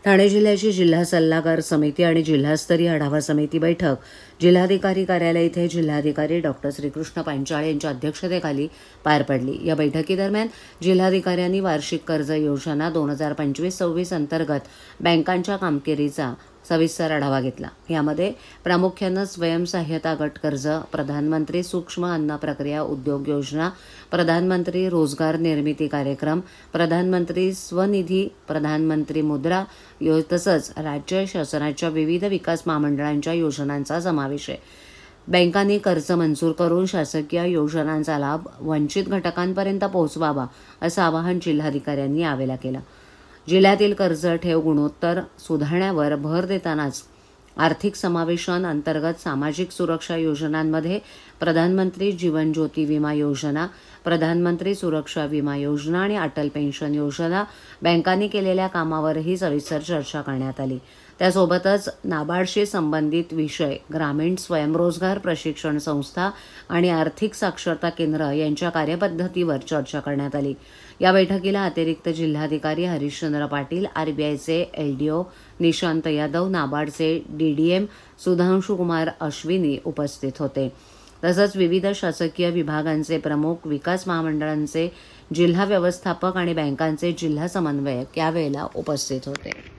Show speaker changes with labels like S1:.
S1: ठाणे जिल्ह्याची जिल्हा सल्लागार समिती आणि जिल्हास्तरीय आढावा समिती बैठक जिल्हाधिकारी कार्यालय येथे जिल्हाधिकारी डॉक्टर श्रीकृष्ण पांचाळ यांच्या अध्यक्षतेखाली पार पडली। या बैठकीदरम्यान जिल्हाधिकाऱ्यांनी वार्षिक कर्ज योजना 2025-26 अंतर्गत बँकांच्या कामगिरीचा सविस्तर आढावा घेतला। यामध्ये प्रामुख्याने स्वयंसहाय्यता गट कर्ज, प्रधानमंत्री सूक्ष्म अन्न प्रक्रिया उद्योग योजना, प्रधानमंत्री रोजगार निर्मिती कार्यक्रम, प्रधानमंत्री स्वनिधी, प्रधानमंत्री मुद्रा तसंच राज्य शासनाच्या विविध विकास महामंडळांच्या योजनांचा समावेश आहे। बँकांनी कर्ज मंजूर करून शासकीय योजनांचा लाभ वंचित घटकांपर्यंत पोहोचवावा असं आवाहन जिल्हाधिकाऱ्यांनी यावेळी केलं। जिल्ह्यातील कर्ज ठेव गुणोत्तर सुधारण्यावर भर देतानाच आर्थिक समावेशन अंतर्गत सामाजिक सुरक्षा योजनांमध्ये प्रधानमंत्री जीवन ज्योती विमा योजना, प्रधानमंत्री सुरक्षा विमा योजना आणि अटल पेन्शन योजना बँकांनी केलेल्या कामावरही सविस्तर चर्चा करण्यात आली। त्यासोबतच नाबार्डशी संबंधित विषय, ग्रामीण स्वयंरोजगार प्रशिक्षण संस्था आणि आर्थिक साक्षरता केंद्र यांच्या कार्यपद्धतीवर चर्चा करण्यात आली। या बैठकीला अतिरिक्त जिल्हाधिकारी हरिश्चंद्र पाटील, आरबीआयचे एलडीओ निशांत यादव, नाबार्डचे डीडीएम सुधांशु कुमार अश्विनी उपस्थित होते। तसंच विविध शासकीय विभागांचे प्रमुख, विकास महामंडळांचे जिल्हा व्यवस्थापक आणि बँकांचे जिल्हा समन्वयक यावेळेला उपस्थित होते।